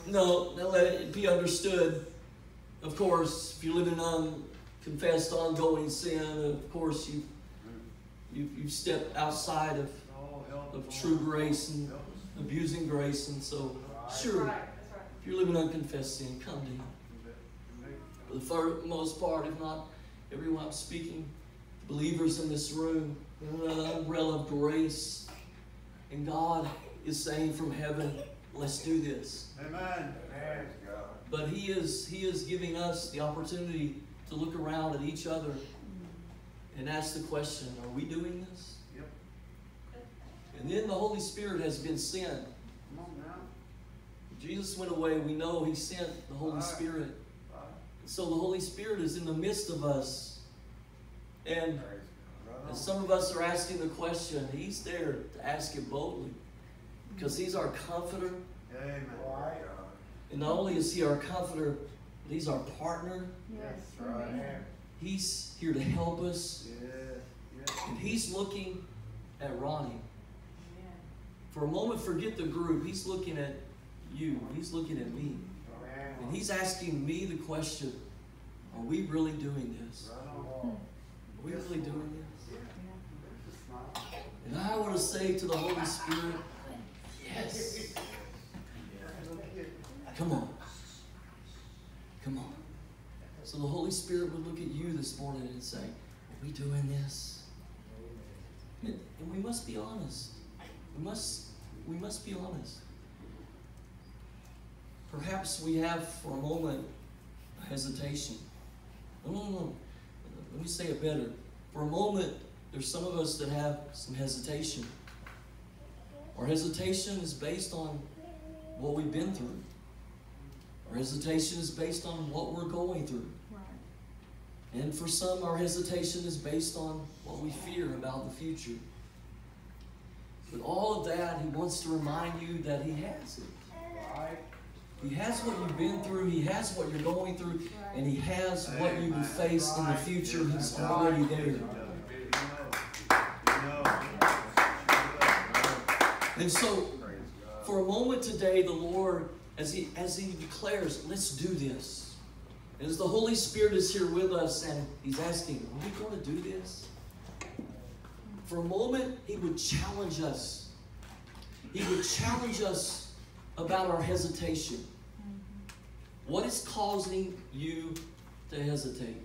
No, let it be understood. Of course, if you live in unconfessed, ongoing sin, of course you've stepped outside of true grace and abusing grace, and so sure, if you're living unconfessed sin, come to Him. For the most part, if not everyone I'm speaking, believers in this room, under the umbrella of grace, and God is saying from heaven, let's do this. Amen. But He is giving us the opportunity to look around at each other and ask the question, are we doing this? Yep. And then the Holy Spirit has been sent. Come on now. Jesus went away. We know He sent the Holy Spirit. So the Holy Spirit is in the midst of us. And as some of us are asking the question, He's there to ask it boldly. Because He's our comforter. Amen. And not only is He our comforter, but He's our partner. Yes. Right. He's here to help us. Yes. And He's looking at Ronnie. For a moment, forget the group. He's looking at you. He's looking at me. And He's asking me the question, are we really doing this? Are we really doing this? And I want to say to the Holy Spirit, yes. Come on. Come on. So the Holy Spirit would look at you this morning and say, are we doing this? And we must be honest. We must be honest. Perhaps we have for a moment a hesitation. No. Let me say it better. For a moment, there's some of us that have some hesitation. Our hesitation is based on what we've been through. Our hesitation is based on what we're going through. Right. And for some, our hesitation is based on what we fear about the future. But all of that, He wants to remind you that He has it. Right. He has what you've been through. He has what you're going through. And He has what you will face in the future. He's already there. And so, for a moment today, the Lord, as He declares, let's do this. And as the Holy Spirit is here with us and He's asking, are we going to do this? For a moment, He would challenge us. He would challenge us about our hesitation. What is causing you to hesitate?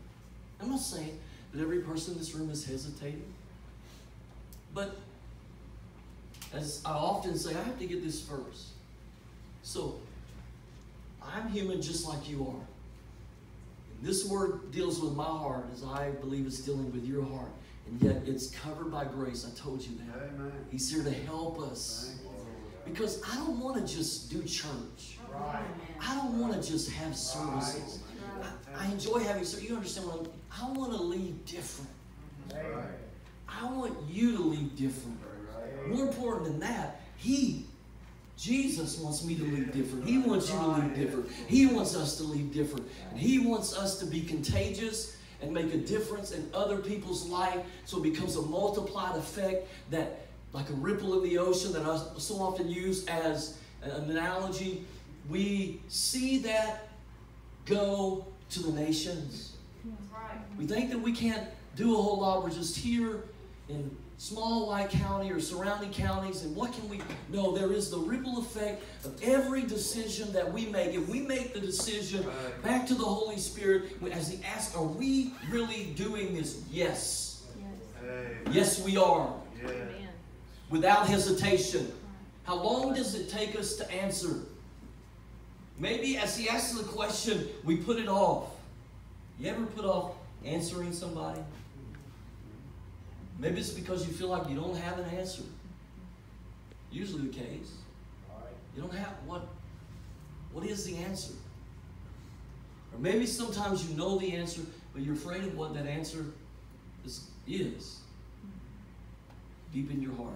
I'm not saying that every person in this room is hesitating. But as I often say, I have to get this first. So, I'm human just like you are. And this word deals with my heart as I believe it's dealing with your heart. And yet it's covered by grace. I told you that. Amen. He's here to help us. Because I don't want to just do church. Right. I don't want to just have services. I enjoy having services. You understand what I want to leave different. Right. I want you to leave different. More important than that, Jesus wants me to leave different. He wants you to leave different. He wants us to leave different. And He wants us to be contagious and make a difference in other people's life so it becomes a multiplied effect that, like a ripple in the ocean that I so often use as an analogy, we see that go to the nations. We think that we can't do a whole lot. We're just here in small White County or surrounding counties, and what can we? No, there is the ripple effect of every decision that we make. If we make the decision back to the Holy Spirit, as He asks, are we really doing this? Yes. Yes, we are. Yes. Without hesitation. How long does it take us to answer? Maybe as He asks the question, we put it off. You ever put off answering somebody? Maybe it's because you feel like you don't have an answer. Usually the case. You don't have what is the answer? Or maybe sometimes you know the answer, but you're afraid of what that answer is deep in your heart.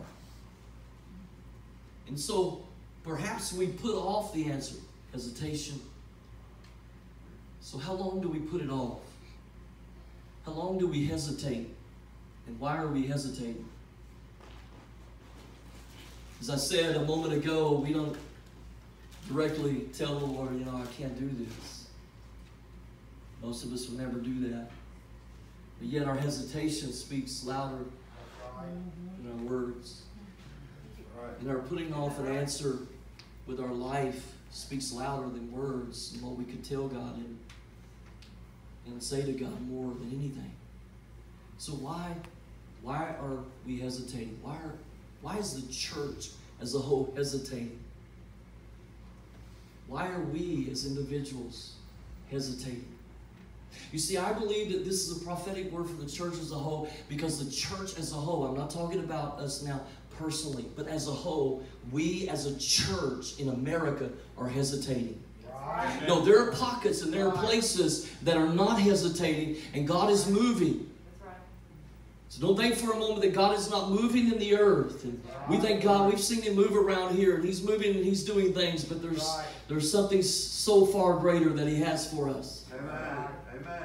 And so perhaps we put off the answer, hesitation. So how long do we put it off? How long do we hesitate? And why are we hesitating? As I said a moment ago, we don't directly tell the Lord, you know, I can't do this. Most of us will never do that. But yet our hesitation speaks louder than our words. And our putting off an answer with our life speaks louder than words and what we could tell God and say to God more than anything. So why are we hesitating? Why is the church as a whole hesitating? Why are we as individuals hesitating? You see, I believe that this is a prophetic word for the church as a whole, because the church as a whole, I'm not talking about us now personally, but as a whole, we as a church in America are hesitating. Right. No, there are pockets and there are places that are not hesitating, and God is moving. So don't think for a moment that God is not moving in the earth. And we thank God, we've seen Him move around here, and He's moving and He's doing things, but there's something so far greater that He has for us. Amen.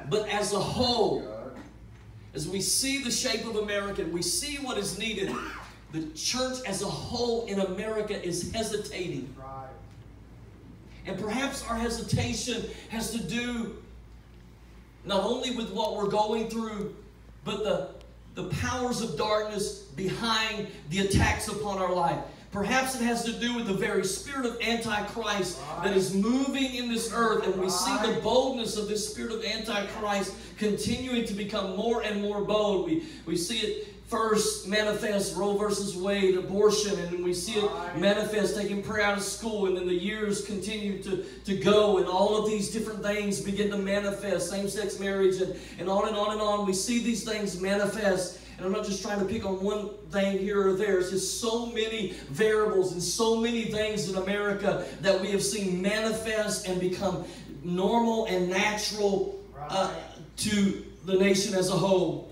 But as a whole, as we see the shape of America, we see what is needed, the church as a whole in America is hesitating. And perhaps our hesitation has to do not only with what we're going through, but the powers of darkness behind the attacks upon our life. Perhaps it has to do with the very spirit of Antichrist that is moving in this earth. And we see the boldness of this spirit of Antichrist continuing to become more and more bold. We see it first manifest, Roe versus Wade, abortion, and we see it manifest taking prayer out of school, and then the years continue to go, and all of these different things begin to manifest, same-sex marriage, and on and on and on. We see these things manifest, and I'm not just trying to pick on one thing here or there. It's just so many variables and so many things in America that we have seen manifest and become normal and natural to the nation as a whole.